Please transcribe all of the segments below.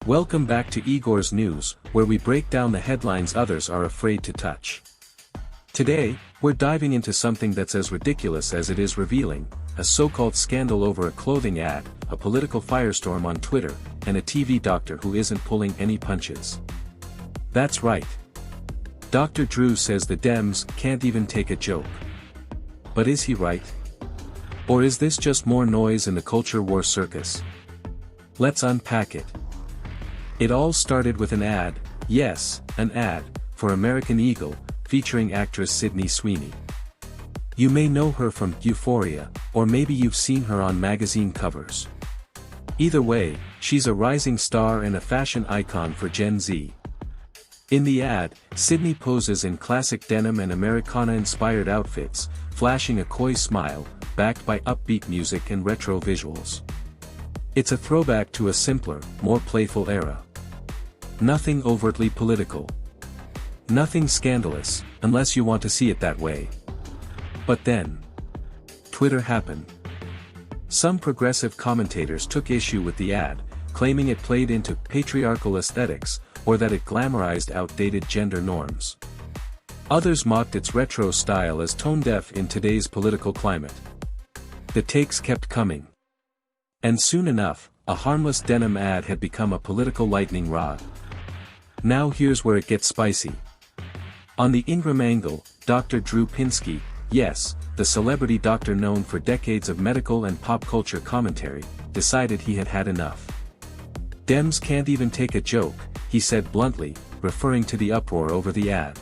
Welcome back to IGOR'S News, where we break down the headlines others are afraid to touch. Today, we're diving into something that's as ridiculous as it is revealing, a so-called scandal over a clothing ad, a political firestorm on Twitter, and a TV doctor who isn't pulling any punches. That's right. Dr. Drew says the Dems can't even take a joke. But is he right? Or is this just more noise in the culture war circus? Let's unpack it. It all started with an ad, yes, an ad, for American Eagle, featuring actress Sydney Sweeney. You may know her from Euphoria, or maybe you've seen her on magazine covers. Either way, she's a rising star and a fashion icon for Gen Z. In the ad, Sydney poses in classic denim and Americana-inspired outfits, flashing a coy smile, backed by upbeat music and retro visuals. It's a throwback to a simpler, more playful era. Nothing overtly political. Nothing scandalous, unless you want to see it that way. But then, Twitter happened. Some progressive commentators took issue with the ad, claiming it played into patriarchal aesthetics, or that it glamorized outdated gender norms. Others mocked its retro style as tone-deaf in today's political climate. The takes kept coming. And soon enough, a harmless denim ad had become a political lightning rod. Now here's where it gets spicy. On the Ingram angle, Dr. Drew Pinsky, yes, the celebrity doctor known for decades of medical and pop culture commentary, decided he had had enough. Dems can't even take a joke, he said bluntly, referring to the uproar over the ad.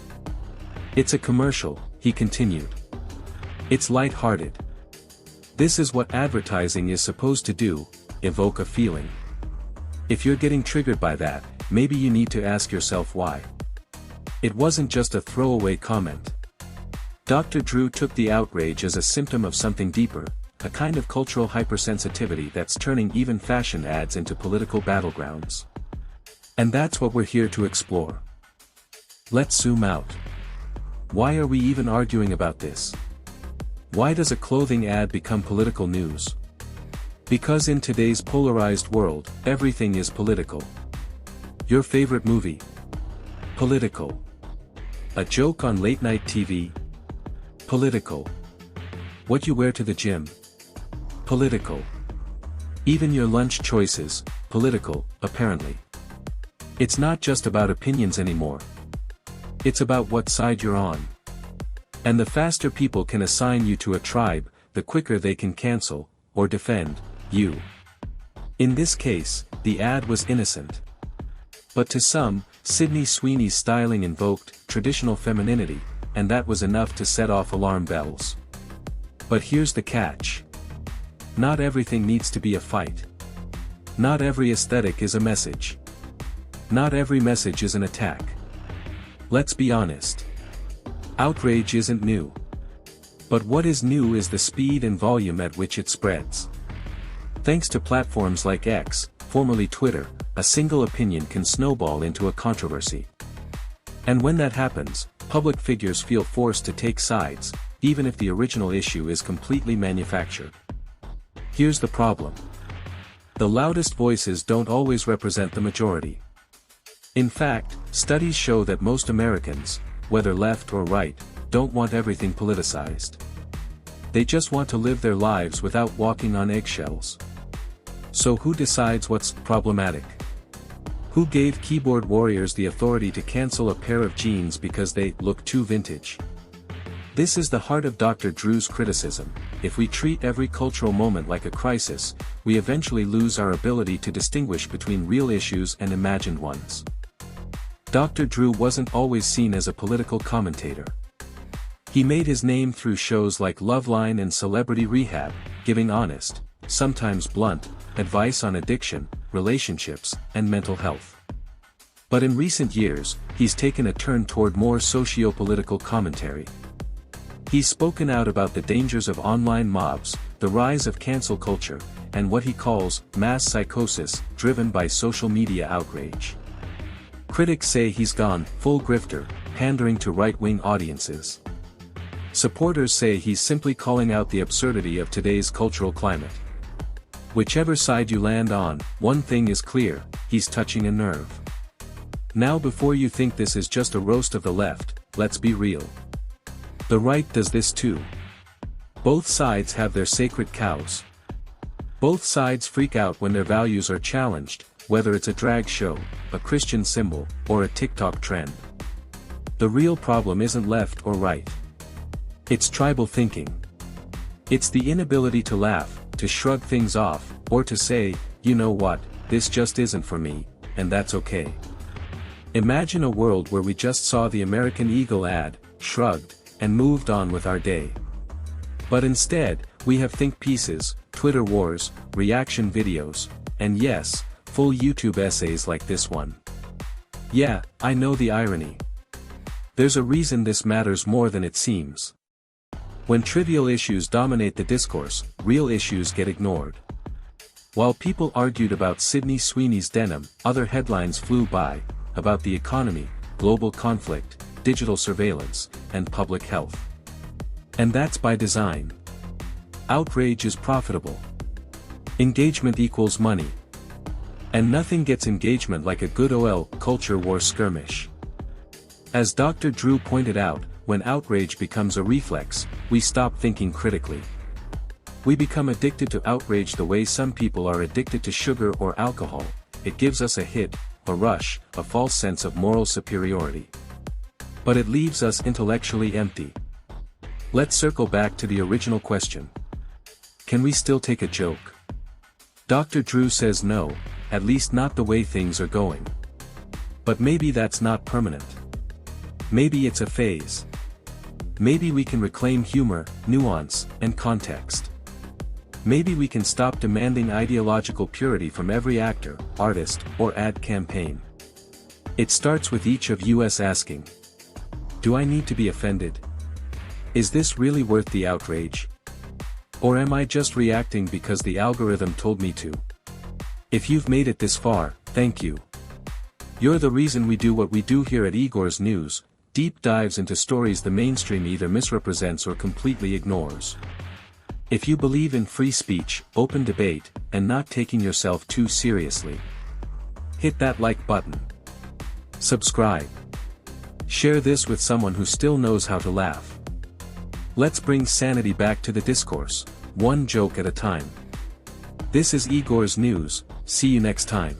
It's a commercial, he continued. It's light-hearted. This is what advertising is supposed to do, evoke a feeling. If you're getting triggered by that, maybe you need to ask yourself why. It wasn't just a throwaway comment. Dr. Drew took the outrage as a symptom of something deeper, a kind of cultural hypersensitivity that's turning even fashion ads into political battlegrounds. And that's what we're here to explore. Let's zoom out. Why are we even arguing about this? Why does a clothing ad become political news? Because in today's polarized world, everything is political. Your favorite movie? Political. A joke on late-night TV? Political. What you wear to the gym? Political. Even your lunch choices, political, apparently. It's not just about opinions anymore. It's about what side you're on. And the faster people can assign you to a tribe, the quicker they can cancel, or defend, you. In this case, the ad was innocent. But to some, Sydney Sweeney's styling invoked traditional femininity, and that was enough to set off alarm bells. But here's the catch. Not everything needs to be a fight. Not every aesthetic is a message. Not every message is an attack. Let's be honest. Outrage isn't new. But what is new is the speed and volume at which it spreads. Thanks to platforms like X, formerly Twitter, a single opinion can snowball into a controversy. And when that happens, public figures feel forced to take sides, even if the original issue is completely manufactured. Here's the problem. The loudest voices don't always represent the majority. In fact, studies show that most Americans, whether left or right, don't want everything politicized. They just want to live their lives without walking on eggshells. So who decides what's problematic? Who gave keyboard warriors the authority to cancel a pair of jeans because they look too vintage? This is the heart of Dr. Drew's criticism. If we treat every cultural moment like a crisis, we eventually lose our ability to distinguish between real issues and imagined ones. Dr. Drew wasn't always seen as a political commentator. He made his name through shows like Loveline and Celebrity Rehab, giving honest, sometimes blunt, advice on addiction, relationships, and mental health. But in recent years, he's taken a turn toward more socio-political commentary. He's spoken out about the dangers of online mobs, the rise of cancel culture, and what he calls mass psychosis driven by social media outrage. Critics say he's gone full grifter, pandering to right-wing audiences. Supporters say he's simply calling out the absurdity of today's cultural climate. Whichever side you land on, one thing is clear, he's touching a nerve. Now before you think this is just a roast of the left, let's be real. The right does this too. Both sides have their sacred cows. Both sides freak out when their values are challenged, whether it's a drag show, a Christian symbol, or a TikTok trend. The real problem isn't left or right. It's tribal thinking. It's the inability to laugh, to shrug things off, or to say, you know what, this just isn't for me, and that's okay. Imagine a world where we just saw the American Eagle ad, shrugged, and moved on with our day. But instead, we have think pieces, Twitter wars, reaction videos, and yes, full YouTube essays like this one. Yeah, I know the irony. There's a reason this matters more than it seems. When trivial issues dominate the discourse, real issues get ignored. While people argued about Sydney Sweeney's denim, other headlines flew by, about the economy, global conflict, digital surveillance, and public health. And that's by design. Outrage is profitable. Engagement equals money. And nothing gets engagement like a good culture war skirmish. As Dr. Drew pointed out, when outrage becomes a reflex, we stop thinking critically. We become addicted to outrage the way some people are addicted to sugar or alcohol. It gives us a hit, a rush, a false sense of moral superiority. But it leaves us intellectually empty. Let's circle back to the original question. Can we still take a joke? Dr. Drew says no, at least not the way things are going. But maybe that's not permanent. Maybe it's a phase. Maybe we can reclaim humor, nuance, and context. Maybe we can stop demanding ideological purity from every actor, artist, or ad campaign. It starts with each of us asking, do I need to be offended? Is this really worth the outrage? Or am I just reacting because the algorithm told me to? If you've made it this far, thank you. You're the reason we do what we do here at IGOR'S News, deep dives into stories the mainstream either misrepresents or completely ignores. If you believe in free speech, open debate, and not taking yourself too seriously, hit that like button. Subscribe. Share this with someone who still knows how to laugh. Let's bring sanity back to the discourse, one joke at a time. This is IGOR'S News, see you next time.